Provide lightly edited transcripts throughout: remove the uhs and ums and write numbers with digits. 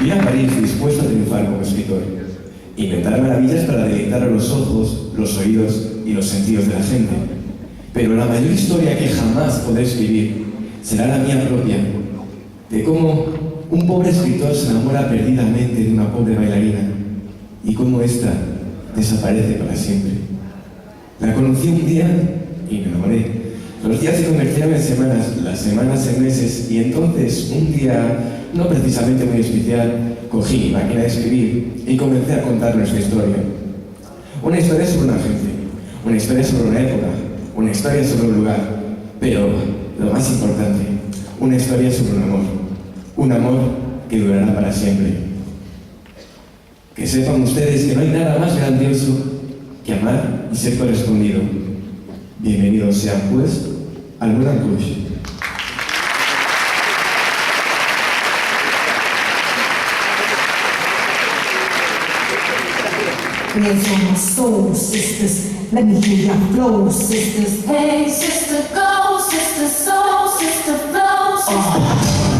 Vine a París dispuesto a triunfar como escritor, inventar maravillas para deleitar a los ojos, los oídos y los sentidos de la gente. Pero la mayor historia que jamás podré escribir será la mía propia, de cómo un pobre escritor se enamora perdidamente de una pobre bailarina y cómo ésta desaparece para siempre. La conocí un día y me enamoré. Los días se convertían en semanas, las semanas en meses, y entonces, un día, no precisamente muy especial, cogí mi máquina de escribir y comencé a contar nuestra historia. Una historia sobre una gente, una historia sobre una época, una historia sobre un lugar, pero, lo más importante, una historia sobre un amor que durará para siempre. Que sepan ustedes que no hay nada más grandioso que amar y ser correspondido. Bienvenidos sean, pues, al Moulin Rouge. Hands on my soul, sisters. Let me hear your flow, sisters. Hey, sister, go, sister, soul, sister, flow, sister.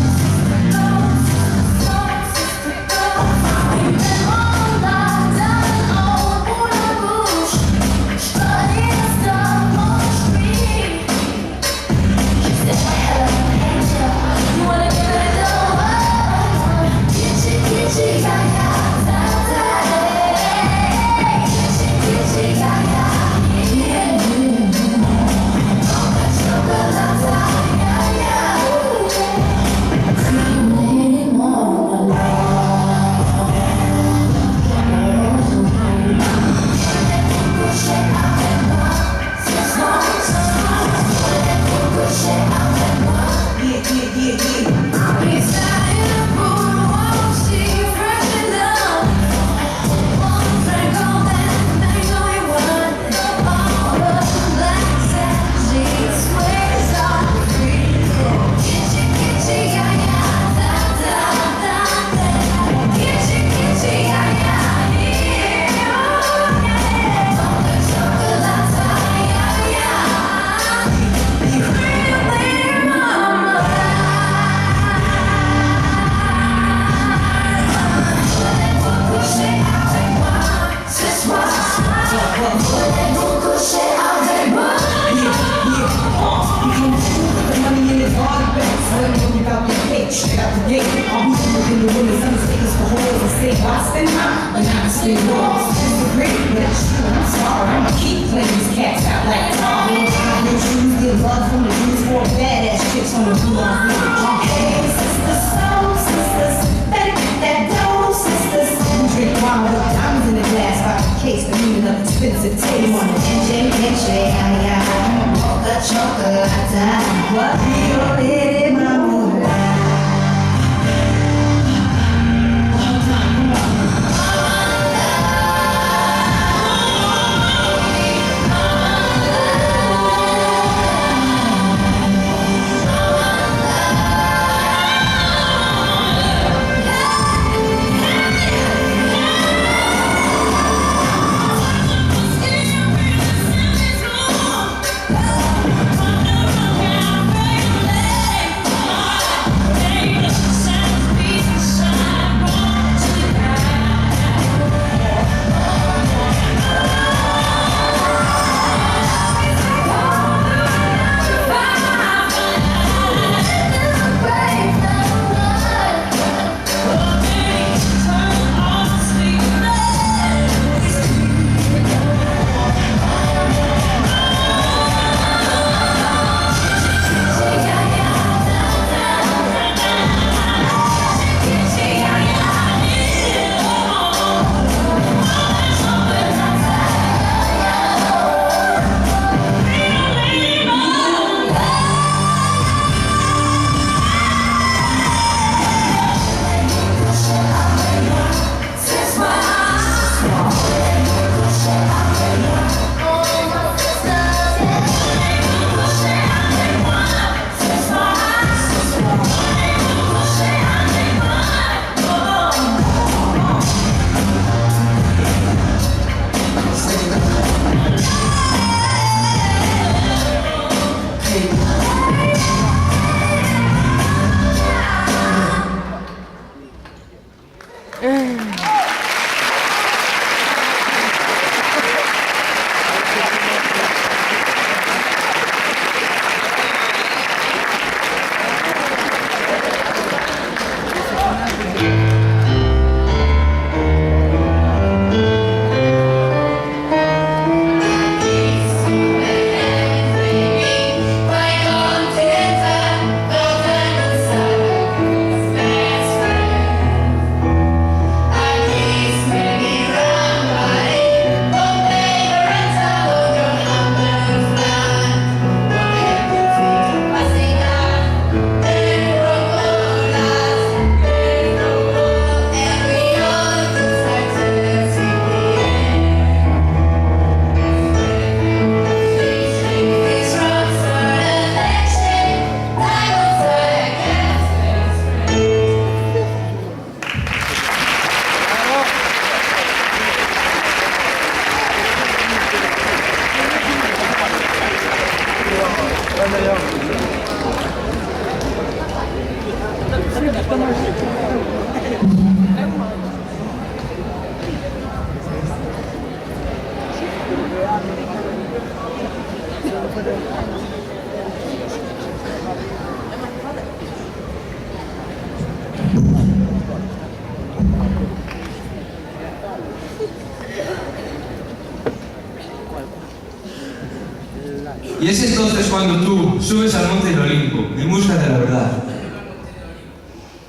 Y es entonces cuando tú subes al monte del Olimpo en busca de la verdad.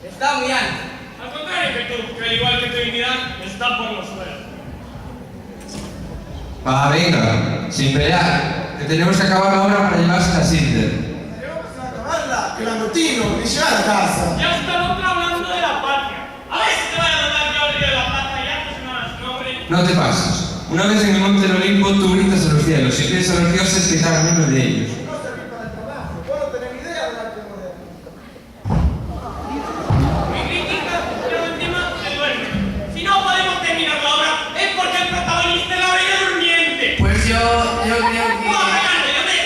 Está muy alto. Al contrario que tú, que al igual que tu dignidad, está por los suelos. Ah, venga, sin pelear, que tenemos que acabar la obra para llevarse a Cinder. Tenemos que acabarla, que la notino, que llegar a casa. Ya está el otro hablando de la patria. A ver si te van a mandar que hable de la patria ya, pues nada, no, hombre. No te pases. Una vez en el monte del Olimpo, tú gritas a los cielos y pides a los dioses que te hagan uno de ellos. No serví para el trabajo, vos no tenés ni idea de la que Mi crítica, pero encima se duerme. Si no podemos terminar la obra, es porque el protagonista es la bella durmiente. Pues yo creo que... ¡Oh, Fernando, yo te...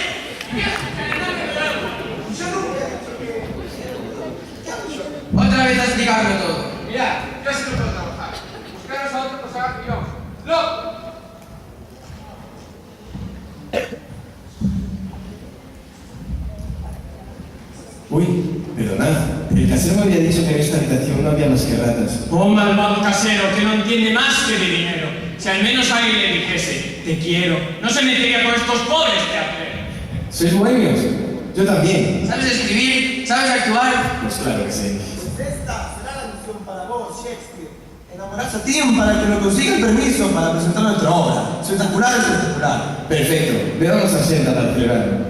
Otra vez a explicarlo todo. Mirad, yo sí lo puedo trabajar. Buscaros a otro que haga guión. ¡Lo! Uy, perdonad. El casero me había dicho que en esta habitación no había más que ratas. Oh, malvado casero, que no entiende más que de dinero. Si al menos alguien le dijese, te quiero, no se metería con estos pobres teatreros. ¿Sois bohemios? Yo también. ¿Sabes escribir? ¿Sabes actuar? Pues claro que sí. Esta será la misión para vos, Shakespeare. Enamorarse a Tim para que lo consiga el permiso para presentar nuestra obra. Espectacular, espectacular. Perfecto. Veamos a Senta para celebrarlo.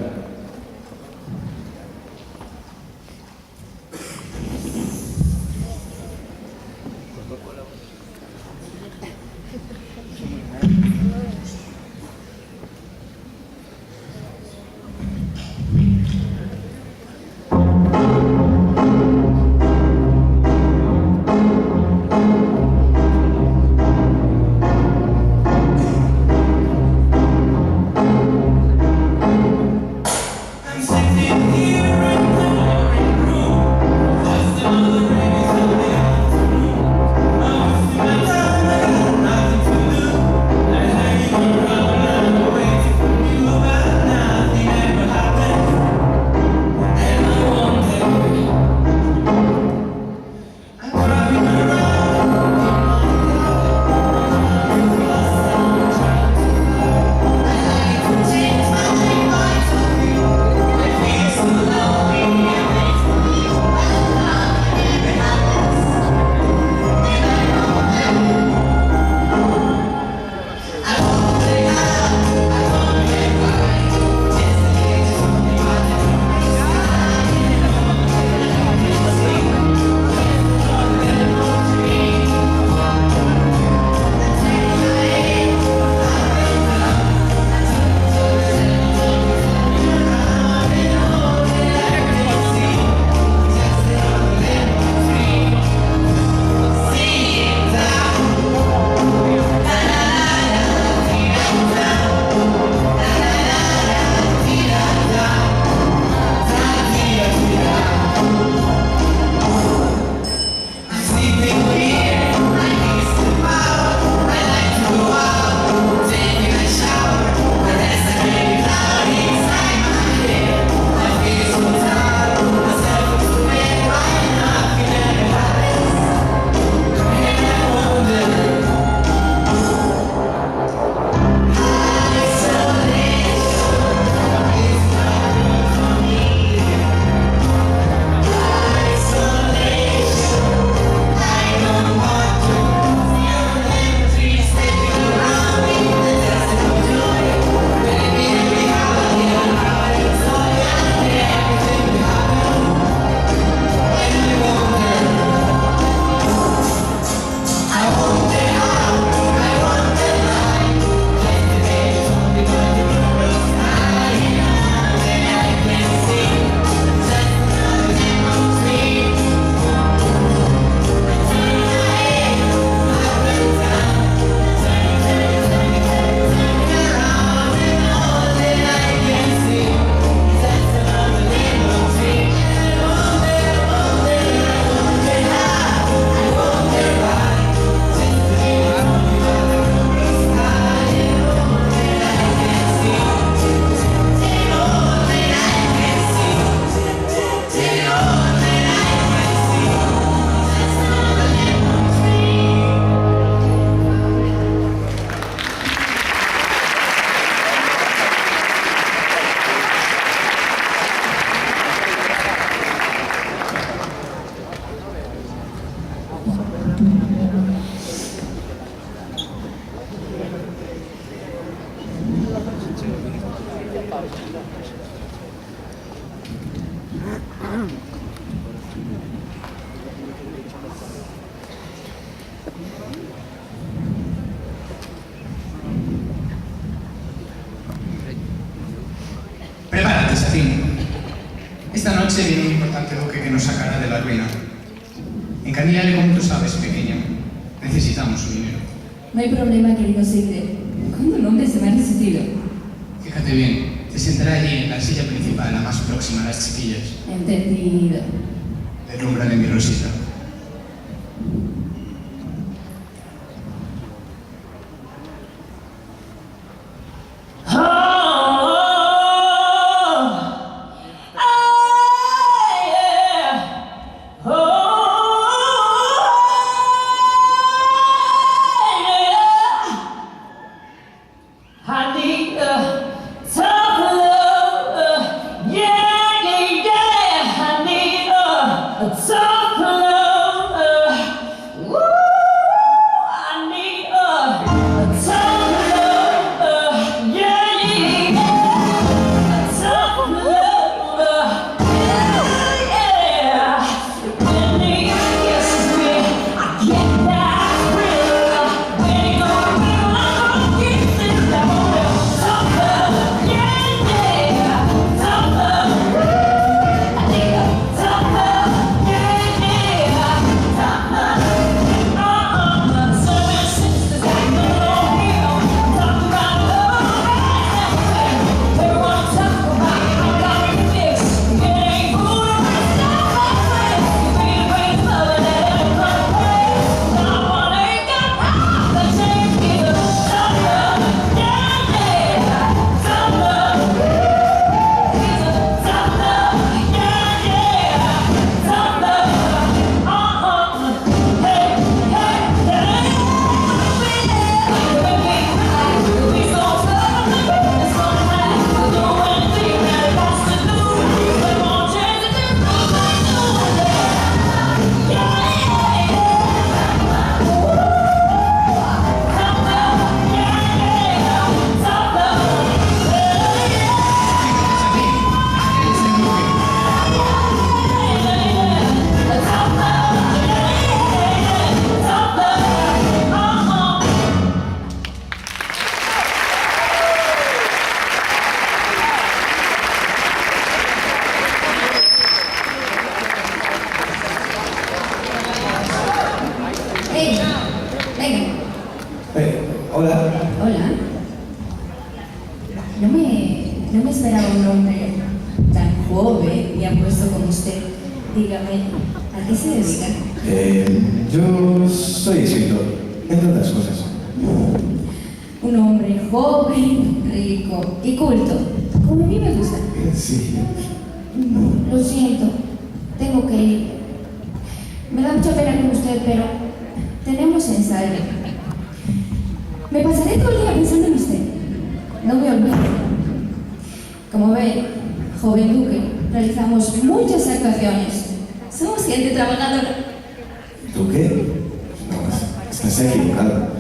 Prepárate, Satín. Esta noche viene un importante buque que nos sacará de la ruina. Encaníale como tú sabes, pequeño. Necesitamos su dinero. No hay problema, querido Sigde. ¿Cuándo un hombre se me ha resistido? Fíjate bien, te sentará allí en la silla principal, la más próxima a las chiquillas. Entendido. Deslúmbrale mi rosita. Hola. Hola. No me esperaba un hombre tan joven y apuesto como usted. Dígame, ¿a qué se dedica? Yo soy escritor, entre otras cosas. Un hombre joven, rico y culto. Como a mí me gusta. Sí. Lo siento, tengo que ir. Me da mucha pena con usted, pero tenemos ensayo. Me pasaré todo el día pensando en usted. No me olvido. Como ve, joven duque, realizamos muchas actuaciones. Somos gente trabajadora. ¿Tú qué? No, estás equivocado.